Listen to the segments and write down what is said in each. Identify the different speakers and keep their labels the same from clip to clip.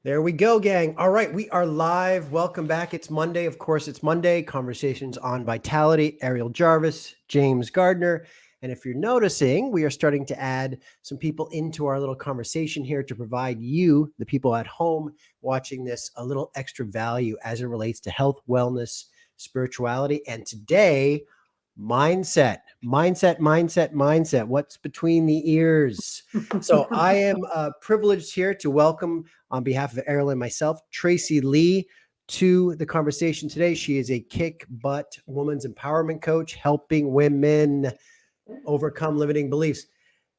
Speaker 1: There we go, gang. All right, we are live. Welcome back. It's Monday. Of course, it's Monday. Conversations on Vitality. Ariel Jarvis, James Gardner. And if you're noticing, we are starting to add some people into our little conversation here to provide you, the people at home watching this, a little extra value as it relates to health, wellness, spirituality. And today, mindset. What's between the ears? So I am privileged here to welcome, on behalf of Ariel and myself, Tracy Lee to the conversation today. She is a kick butt women's empowerment coach, helping women overcome limiting beliefs.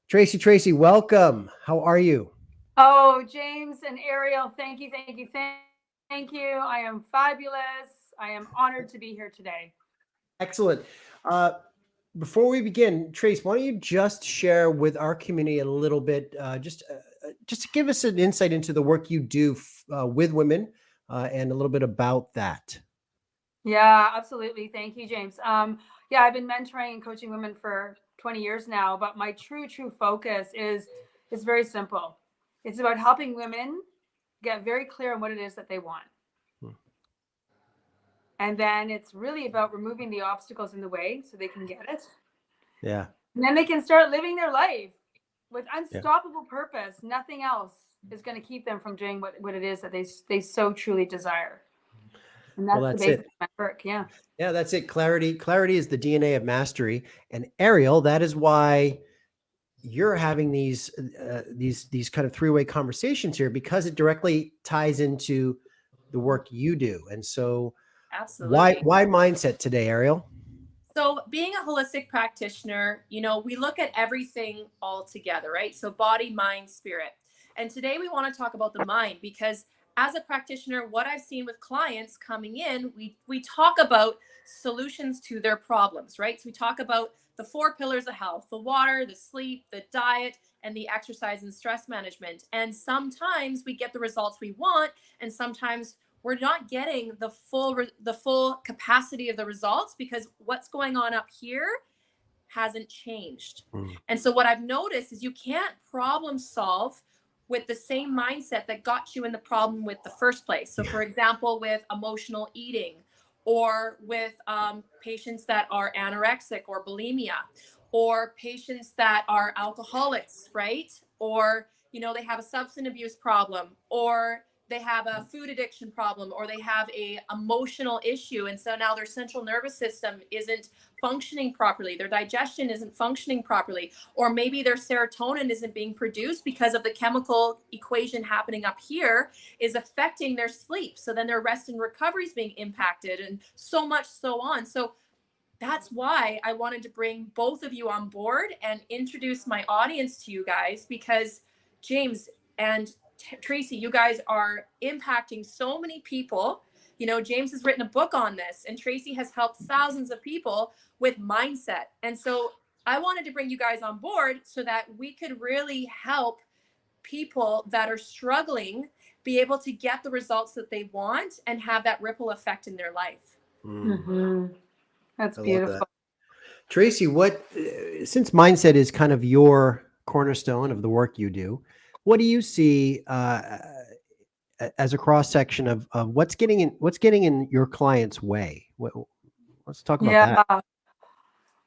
Speaker 1: Tracy, welcome. How are you?
Speaker 2: Oh, James and Ariel, thank you. I am fabulous. I am honored to be here today.
Speaker 1: Excellent. Uh, Before we begin, Trace, why don't you just share with our community a little bit, just to give us an insight into the work you do with women, and a little bit about that.
Speaker 2: Yeah, absolutely. Thank you, James. Yeah, I've been mentoring and coaching women for 20 years now, but my true focus is very simple. It's about helping women get very clear on what it is that they want.
Speaker 1: Hmm.
Speaker 2: And then it's really about removing the obstacles in the way so they can get it.
Speaker 1: Yeah,
Speaker 2: And then they can start living their life with
Speaker 1: yeah.
Speaker 2: unstoppable purpose. Nothing else is going to keep them from doing what it is that they so truly desire. And
Speaker 1: Well,
Speaker 2: that's the
Speaker 1: that's
Speaker 2: basis
Speaker 1: it.
Speaker 2: of my work. Yeah.
Speaker 1: Yeah, that's it. Clarity is the DNA of mastery. And Ariel, that is why you're having these kind of three-way conversations here, because it directly ties into the work you do. And so, why
Speaker 3: Absolutely.
Speaker 1: why mindset today, Ariel?
Speaker 3: So, being a holistic practitioner, we look at everything all together, right? So, body, mind, spirit. And today we want to talk about the mind because as a practitioner, what I've seen with clients coming in, we talk about solutions to their problems, right? So, we talk about the four pillars of health: the water, the sleep, the diet, and the exercise and stress management. And sometimes we get the results we want, and sometimes we're not getting the full capacity of the results because what's going on up here hasn't changed.
Speaker 1: Mm.
Speaker 3: And so what I've noticed is you can't problem solve with the same mindset that got you in the problem with the first place. So for example, with emotional eating, or with patients that are anorexic or bulimia, or patients that are alcoholics, right? Or they have a substance abuse problem, or they have a food addiction problem, or they have a emotional issue, and so now their central nervous system isn't functioning properly, their digestion isn't functioning properly, or maybe their serotonin isn't being produced because of the chemical equation happening up here is affecting their sleep, so then their rest and recovery is being impacted, and so much so on. So that's why I wanted to bring both of you on board and introduce my audience to you guys, because James and Tracy, you guys are impacting so many people. James has written a book on this, and Tracy has helped thousands of people with mindset. And so I wanted to bring you guys on board so that we could really help people that are struggling be able to get the results that they want and have that ripple effect in their life.
Speaker 1: Mm.
Speaker 2: Mm-hmm. That's
Speaker 1: I love that.
Speaker 2: beautiful.
Speaker 1: Tracy, since mindset is kind of your cornerstone of the work you do, what do you see as a cross section of what's getting in your client's way? Let's talk about
Speaker 2: Yeah.
Speaker 1: that.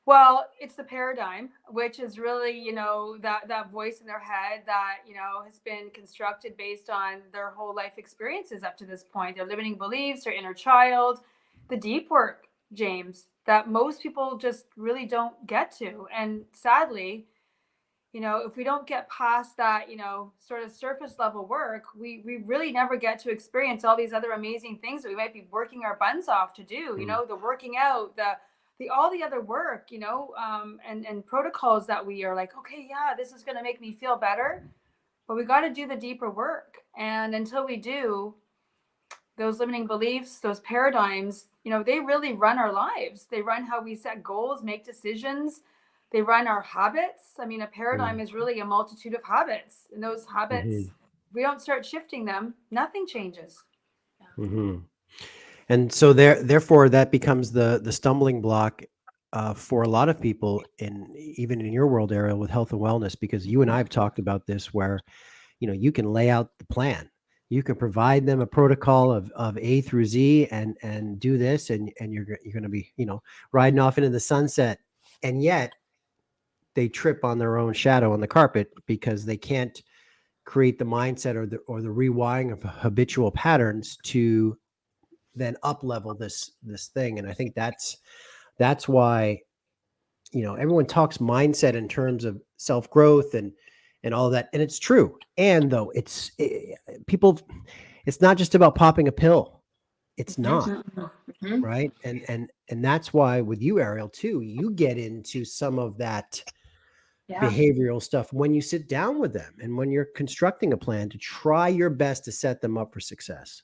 Speaker 2: Well, it's the paradigm, which is really, that voice in their head that, has been constructed based on their whole life experiences up to this point, their limiting beliefs, their inner child, the deep work, James, that most people just really don't get to. And sadly, if we don't get past that, sort of surface level work, we really never get to experience all these other amazing things that we might be working our buns off to do,
Speaker 1: Mm.
Speaker 2: the working out, the all the other work, and protocols that we are like, okay, yeah, this is going to make me feel better. But we got to do the deeper work. And until we do, those limiting beliefs, those paradigms, they really run our lives. They run how we set goals, make decisions. They run our habits. I mean, a paradigm
Speaker 1: Mm.
Speaker 2: is really a multitude of habits. And those habits,
Speaker 1: Mhm.
Speaker 2: if we don't start shifting them, nothing changes.
Speaker 1: Mhm. And so therefore, that becomes the stumbling block for a lot of people, even in your world area with health and wellness, because you and I have talked about this, where you can lay out the plan, you can provide them a protocol of A through Z and do this, and you're going to be, riding off into the sunset. And yet they trip on their own shadow on the carpet because they can't create the mindset or the rewiring of habitual patterns to then up level this thing. And I think that's why, everyone talks mindset in terms of self growth and all of that, and it's true. And though people, it's not just about popping a pill. It's not.
Speaker 3: Mhm.
Speaker 1: Right. And that's why with you, Ariel, too, you get into some of that
Speaker 3: Yeah.
Speaker 1: behavioral stuff when you sit down with them and when you're constructing a plan to try your best to set them up for success.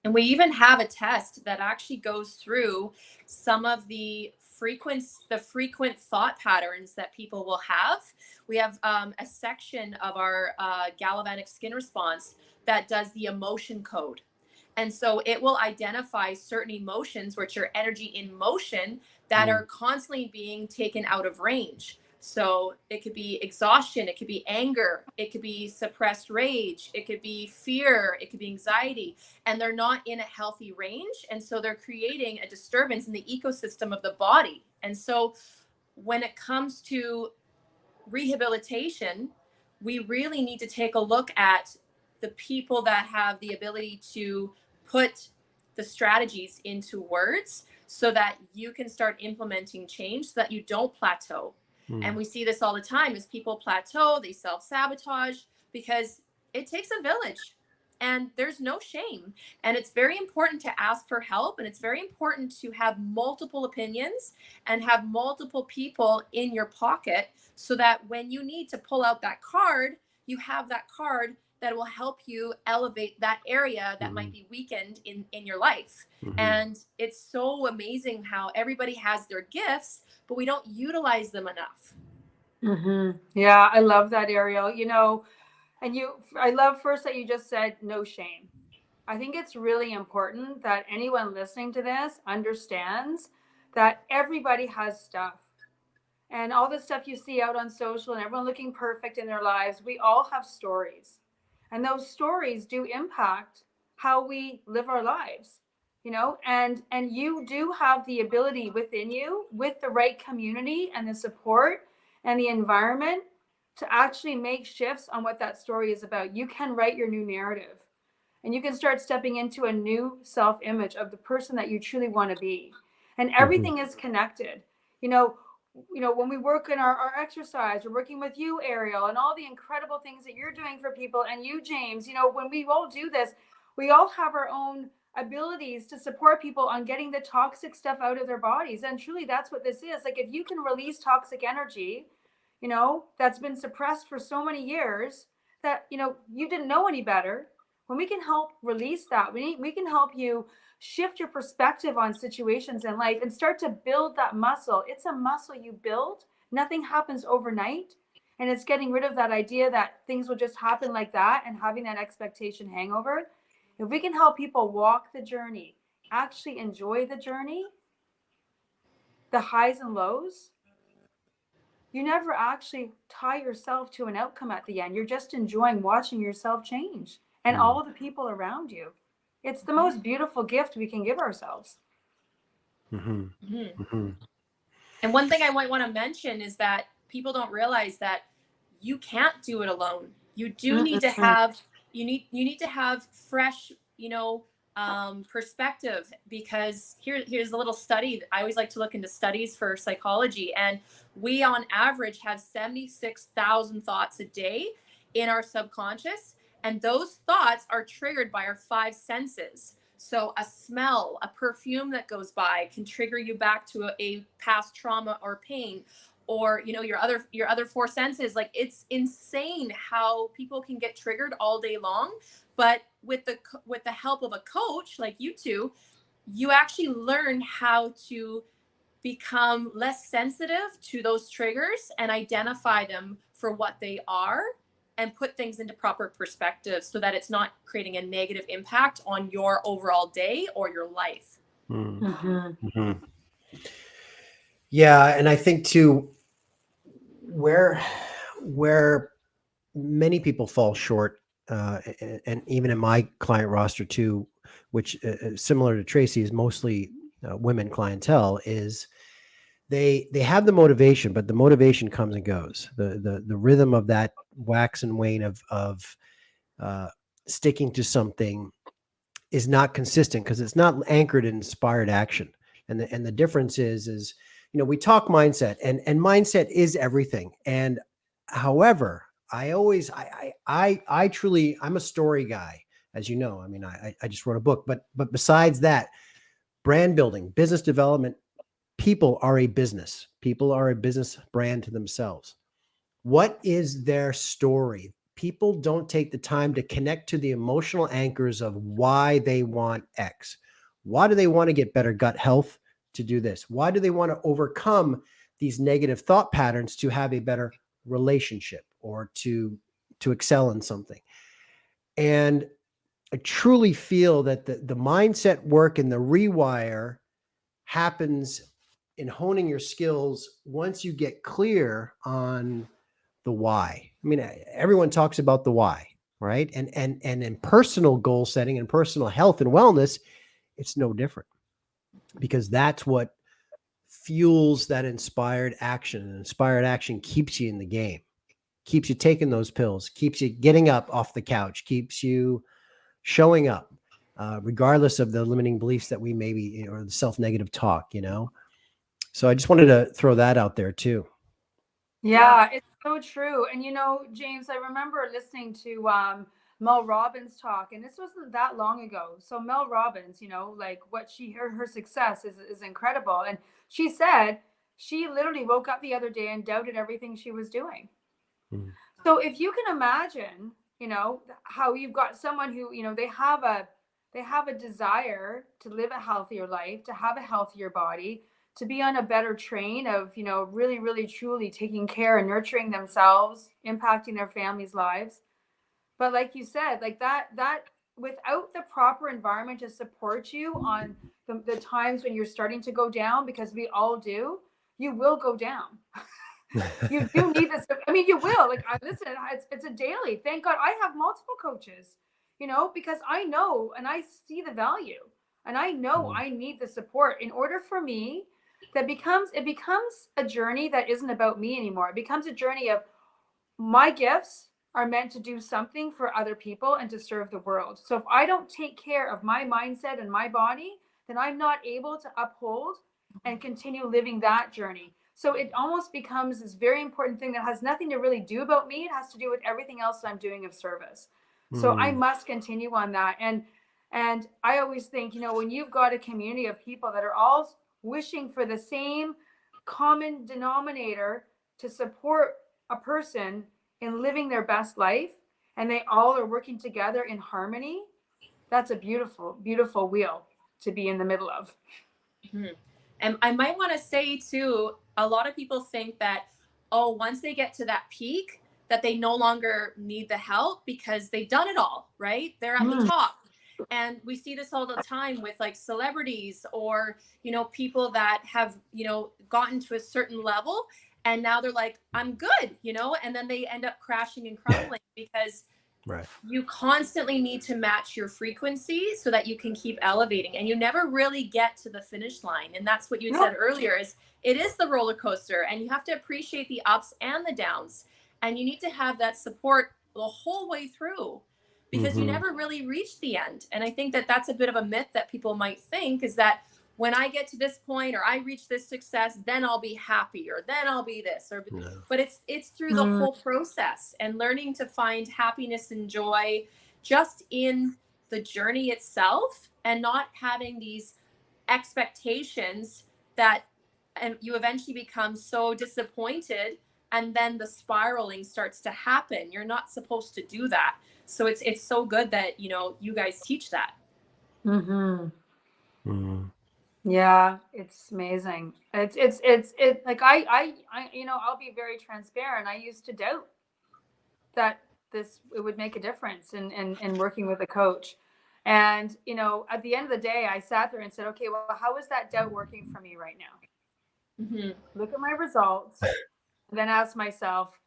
Speaker 3: And we even have a test that actually goes through some of the frequent thought patterns that people will have. We have a section of our galvanic skin response that does the emotion code. And so it will identify certain emotions, which are energy in motion, that are constantly being taken out of range. So it could be exhaustion, it could be anger, it could be suppressed rage, it could be fear, it could be anxiety, and they're not in a healthy range. And so they're creating a disturbance in the ecosystem of the body. And so when it comes to rehabilitation, we really need to take a look at the people that have the ability to put the strategies into words so that you can start implementing change so that you don't plateau. And we see this all the time as people plateau, they self-sabotage because it takes a village and there's no shame. And it's very important to ask for help, and it's very important to have multiple opinions and have multiple people in your pocket so that when you need to pull out that card, you have that card that will help you elevate that area that might be weakened in your life. And it's so amazing how everybody has their gifts, but we don't utilize them enough.
Speaker 2: Yeah, I love that, Ariel. I love first that you just said no shame. I think it's really important that anyone listening to this understands that everybody has stuff. And all the stuff you see out on social and everyone looking perfect in their lives, we all have stories. And those stories do impact how we live our lives, and you do have the ability within you with the right community and the support and the environment to actually make shifts on what that story is about. You can write your new narrative and you can start stepping into a new self image of the person that you truly want to be. And everything is connected. You know, when we work in our exercise, we're working with you, Ariel, and all the incredible things that you're doing for people, and you, James, when we all do this, we all have our own abilities to support people on getting the toxic stuff out of their bodies. And truly, that's what this is. Like, if you can release toxic energy, that's been suppressed for so many years that, you didn't know any better. When we can help release that, we can help you shift your perspective on situations in life and start to build that muscle. It's a muscle you build. Nothing happens overnight. And it's getting rid of that idea that things will just happen like that and having that expectation hangover. If we can help people walk the journey, actually enjoy the journey, the highs and lows, you never actually tie yourself to an outcome at the end. You're just enjoying watching yourself change and all of the people around you. It's the most beautiful gift we can give ourselves.
Speaker 3: And one thing I might want to mention is that people don't realize that you can't do it alone. You do need to have you need to have fresh, perspective, because here's a little study. I always like to look into studies for psychology, and we on average have 76,000 thoughts a day in our subconscious, and those thoughts are triggered by our five senses. So a smell, a perfume that goes by can trigger you back to a past trauma or pain, or your other four senses. Like, it's insane how people can get triggered all day long. But with the help of a coach like you two, you actually learn how to become less sensitive to those triggers and identify them for what they are and put things into proper perspective so that it's not creating a negative impact on your overall day or your life.
Speaker 1: Yeah, and I think too, where many people fall short and even in my client roster too, which similar to Tracy is mostly women clientele, is they have the motivation, but the motivation comes and goes. The rhythm of that wax and wane of uh, sticking to something is not consistent because it's not anchored in inspired action. And the difference is, we talk mindset, and mindset is everything. And however, I truly, I'm a story guy, as you know. I mean, I just wrote a book, but besides that, brand building, business development, people are a business. People are a business brand to themselves. What is their story? People don't take the time to connect to the emotional anchors of why they want X. Why do they want to get better gut health to do this? Why do they want to overcome these negative thought patterns to have a better relationship or to excel in something? And I truly feel that the mindset work and the rewire happens in honing your skills once you get clear on the why. I mean, everyone talks about the why, right? And in personal goal setting and personal health and wellness, it's no different, because that's what fuels that inspired action. And inspired action keeps you in the game, keeps you taking those pills, keeps you getting up off the couch, keeps you showing up, regardless of the limiting beliefs that we maybe, or the self-negative talk. So I just wanted to throw that out there too.
Speaker 2: Yeah, it's so true. And James, I remember listening to Mel Robbins talk, and this wasn't that long ago. So Mel Robbins, like what her success is incredible. And she said she literally woke up the other day and doubted everything she was doing.
Speaker 1: Mm.
Speaker 2: So if you can imagine, how you've got someone who, they have a desire to live a healthier life, to have a healthier body, to be on a better train of, really, really, truly taking care and nurturing themselves, impacting their families' lives. But like you said, like that without the proper environment to support you on the times when you're starting to go down, because we all do, you will go down. You do need this. I mean, you will. Like, listen, it's a daily. Thank God I have multiple coaches, because I know and I see the value, and I know I need the support in order for me. It becomes a journey that isn't about me anymore. It becomes a journey of my gifts are meant to do something for other people and to serve the world. So if I don't take care of my mindset and my body, then I'm not able to uphold and continue living that journey. So it almost becomes this very important thing that has nothing to really do about me. It has to do with everything else that I'm doing of service. So I must continue on that. And I always think, when you've got a community of people that are all wishing for the same common denominator to support a person in living their best life, and they all are working together in harmony, that's a beautiful, beautiful wheel to be in the middle of.
Speaker 3: Mm-hmm. And I might want to say too, a lot of people think that, once they get to that peak, that they no longer need the help because they've done it all, right? They're at the top. And we see this all the time with like celebrities or, people that have, gotten to a certain level and now they're like, I'm good, and then they end up crashing and crumbling because
Speaker 1: Right.
Speaker 3: you constantly need to match your frequency so that you can keep elevating, and you never really get to the finish line. And that's what you said earlier, is it is the roller coaster, and you have to appreciate the ups and the downs, and you need to have that support the whole way through, because you never really reach the end. And I think that that's a bit of a myth that people might think, is that when I get to this point or I reach this success, then I'll be happy, or then I'll be this, or but it's through the whole process, and learning to find happiness and joy just in the journey itself, and not having these expectations that, and you eventually become so disappointed, and then the spiraling starts to happen. You're not supposed to do that. So it's so good that you guys teach that.
Speaker 2: Yeah, it's amazing. It's like I I'll be very transparent. I used to doubt that it would make a difference in working with a coach. And at the end of the day, I sat there and said, okay, well, how is that doubt working for me right now? Look at my results, and then ask myself,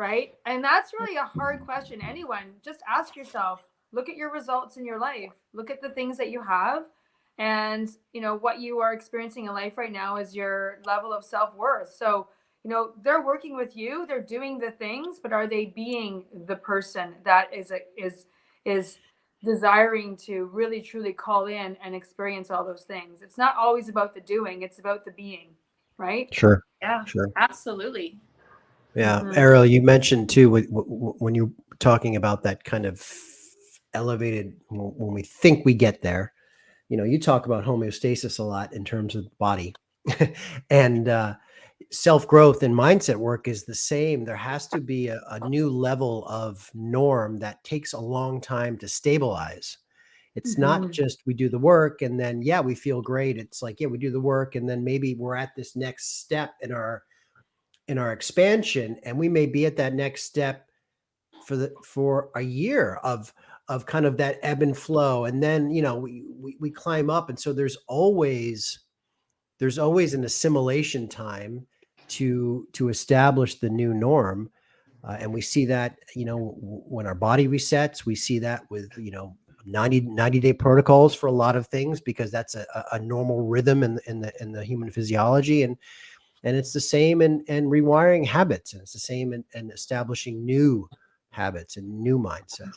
Speaker 2: right? And that's really a hard question. Anyone, just ask yourself, look at your results in your life, look at the things that you have. And, what you are experiencing in life right now is your level of self-worth. So, they're working with you, they're doing the things, but are they being the person that is desiring to really truly call in and experience all those things? It's not always about the doing, it's about the being, right?
Speaker 1: Sure.
Speaker 3: Yeah,
Speaker 1: Sure.
Speaker 3: absolutely.
Speaker 1: Yeah.
Speaker 2: Mhm.
Speaker 1: Ariel, you mentioned too, when you're talking about that kind of elevated, when we think we get there, you talk about homeostasis a lot in terms of the body. And self-growth and mindset work is the same. There has to be a new level of norm that takes a long time to stabilize. It's not
Speaker 2: Mhm.
Speaker 1: just we do the work and then, yeah, we feel great. It's like, yeah, we do the work and then maybe we're at this next step in our expansion, and we may be at that next step for a year of kind of that ebb and flow, and then we climb up, and so there's always an assimilation time to establish the new norm. And we see that when our body resets. We see that with 90-day protocols for a lot of things, because that's a normal rhythm in the human physiology. And it's the same in rewiring habits, and it's the same in establishing new habits and new mindset.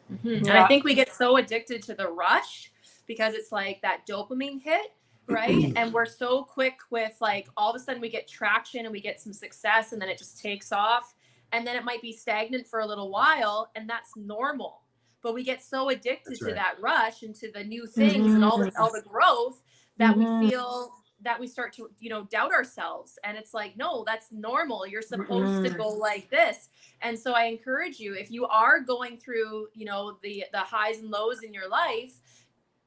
Speaker 3: And I
Speaker 2: Yeah.
Speaker 3: think we get so addicted to the rush because it's like that dopamine hit, right? And we're so quick with, like, all of a sudden we get traction and we get some success and then it just takes off. And then it might be stagnant for a little while, and that's normal. But we get so addicted
Speaker 1: That's
Speaker 3: to
Speaker 1: right.
Speaker 3: that rush and to the new things and
Speaker 2: Mhm.
Speaker 3: all the growth that we
Speaker 2: Mhm.
Speaker 3: feel that we start to, doubt ourselves. And it's like, no, that's normal. You're supposed to go like this. And so I encourage you, if you are going through, the highs and lows in your life,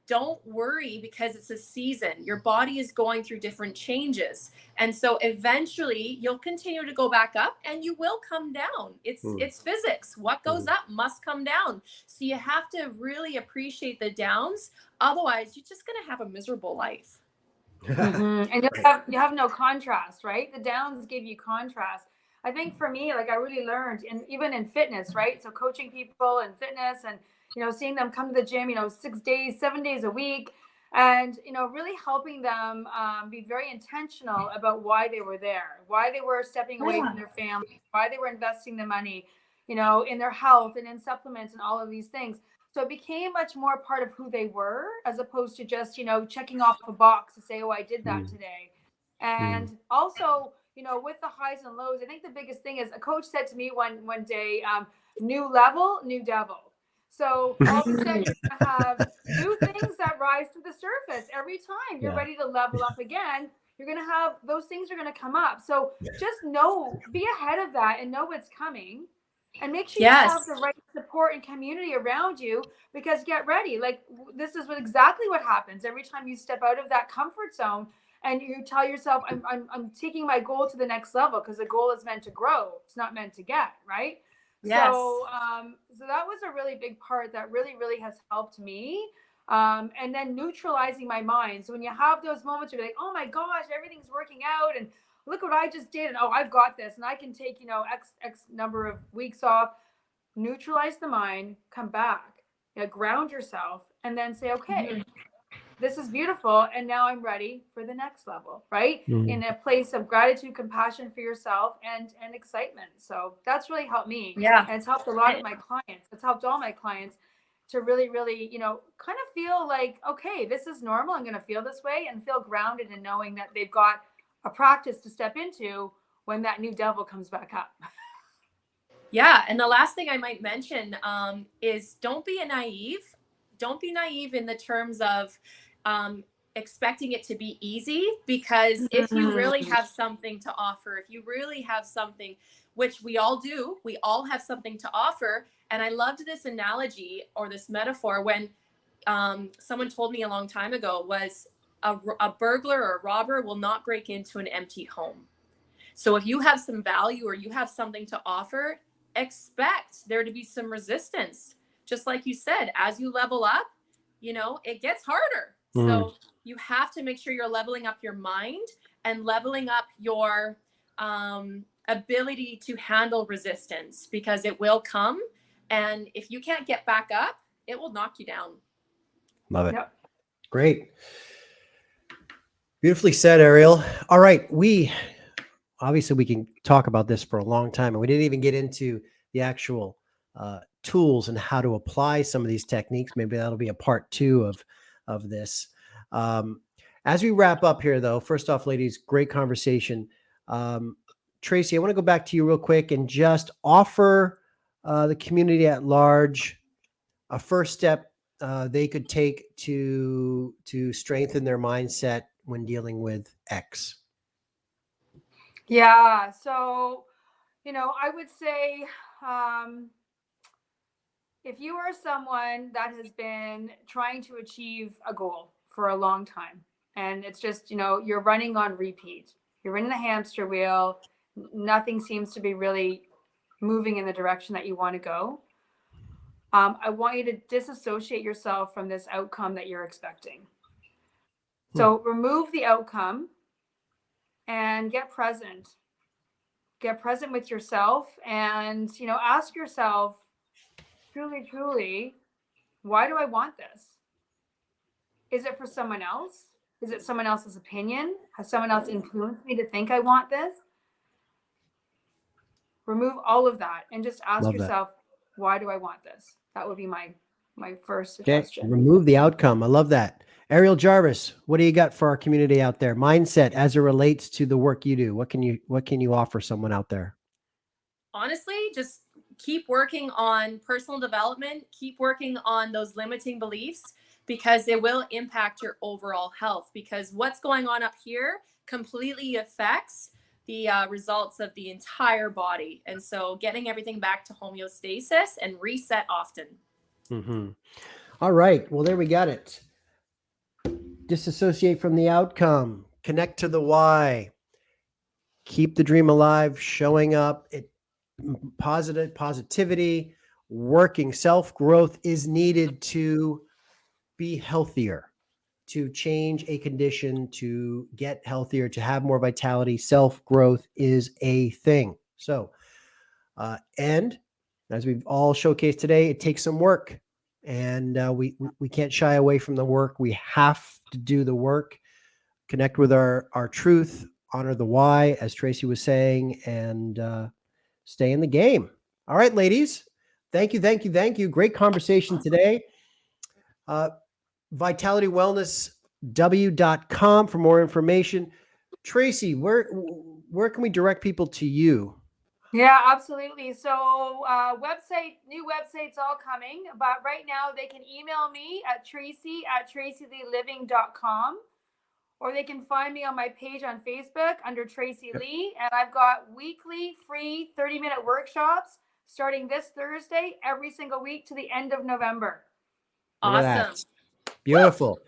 Speaker 3: don't worry, because it's a season. Your body is going through different changes. And so eventually you'll continue to go back up and you will come down. It's physics. What goes up must come down. So you have to really appreciate the downs. Otherwise, you're just going to have a miserable life.
Speaker 2: And you
Speaker 1: Right.
Speaker 2: have no contrast, right? The downs give you contrast. I think for me, like, I really learned, and even in fitness, right? So coaching people in fitness, and seeing them come to the gym, 6 days, 7 days a week, and really helping them be very intentional about why they were there, why they were stepping away
Speaker 3: Yeah.
Speaker 2: from their family, why they were investing the money, in their health and in supplements and all of these things. So it became much more part of who they were, as opposed to just, checking off a box to say, oh, I did that today. And also, with the highs and lows, I think the biggest thing is, a coach said to me one day, new level, new devil. So all of a sudden you're going to have new things that rise to the surface every time you're
Speaker 1: Yeah.
Speaker 2: ready to level up again. You're going to have those things are going to come up. So just know, be ahead of that and know what's coming, and make sure you have
Speaker 3: Yes.
Speaker 2: the right support and community around you, because get ready, like, this is exactly what happens every time you step out of that comfort zone and you tell yourself, I'm taking my goal to the next level, because the goal is meant to grow, it's not meant to get, right?
Speaker 3: Yes.
Speaker 2: So that was a really big part that really really has helped me. And then neutralizing my mind. So when you have those moments where you're like, oh my gosh, everything's working out, and look what I just did, and oh, I've got this, and I can take x number of weeks off. Neutralize the mind, come back, ground yourself, and then say, okay, this is beautiful, and now I'm ready for the next level, right? In a place of gratitude, compassion for yourself, and excitement. So that's really helped me,
Speaker 3: Yeah.
Speaker 2: and it's helped a lot of my clients. It's helped all my clients to really really kind of feel like, okay, this is normal, I'm going to feel this way, and feel grounded in knowing that they've got a practice to step into when that new devil comes back up.
Speaker 3: Yeah, and the last thing I might mention is don't be naive. Don't be naive in the terms of expecting it to be easy, because if you really have something to offer, if you really have something, which we all do, we all have something to offer. And I loved this analogy or this metaphor when someone told me a long time ago was a burglar or a robber will not break into an empty home. So if you have some value or you have something to offer, expect there to be some resistance. Just like you said, as you level up, it gets harder. So you have to make sure you're leveling up your mind and leveling up your ability to handle resistance, because it will come. And if you can't get back up, it will knock you down.
Speaker 1: Love it.
Speaker 2: Yep.
Speaker 1: Great. Beautifully said, Ariel. All right. We can talk about this for a long time, and we didn't even get into the actual tools and how to apply some of these techniques. Maybe that'll be a part 2 of this. As we wrap up here, though, first off, ladies, great conversation. Tracy, I want to go back to you real quick and just offer the community at large a first step they could take to strengthen their mindset when dealing with X.
Speaker 2: Yeah. So, I would say, if you are someone that has been trying to achieve a goal for a long time, and it's just, you're running on repeat, you're in the hamster wheel, nothing seems to be really moving in the direction that you want to go. I want you to disassociate yourself from this outcome that you're expecting. So remove the outcome and get present. Get present with yourself, and, ask yourself, truly, why do I want this? Is it for someone else? Is it someone else's opinion? Has someone else influenced me to think I want this? Remove all of that and just ask yourself, why do I want this? That would be my first suggestion.
Speaker 1: Okay. Remove the outcome. I love that. Ariel Jarvis, what do you got for our community out there? Mindset as it relates to the work you do. What can you offer someone out there?
Speaker 3: Honestly, just keep working on personal development, keep working on those limiting beliefs, because it will impact your overall health, because what's going on up here completely affects the results of the entire body. And so getting everything back to homeostasis and reset often.
Speaker 1: Mm-hmm. All right. Well, there we got it. Disassociate from the outcome. Connect to the why. Keep the dream alive. Showing up. Positivity. Working. Self-growth is needed to be healthier, to change a condition, to get healthier, to have more vitality. Self-growth is a thing. So, and as we've all showcased today, it takes some work, and we can't shy away from the work. We have to do the work, connect with our truth, honor the why, as Tracy was saying, and stay in the game. All right, ladies. Thank you. Great conversation today. VitalityWellnessW.com for more information. Tracy, where can we direct people to you?
Speaker 2: Yeah, absolutely. So new websites all coming, but right now they can email me at tracy@tracyleeliving.com, or they can find me on my page on Facebook under Tracy Lee. And I've got weekly free 30-minute workshops starting this Thursday every single week to the end of November.
Speaker 3: Awesome.
Speaker 1: Beautiful. Woo!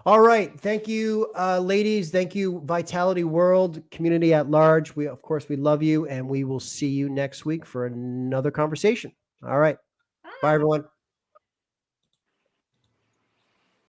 Speaker 1: All right. Thank you, ladies. Thank you, Vitality World, community at large. We love you, and we will see you next week for another conversation. All right. Bye everyone.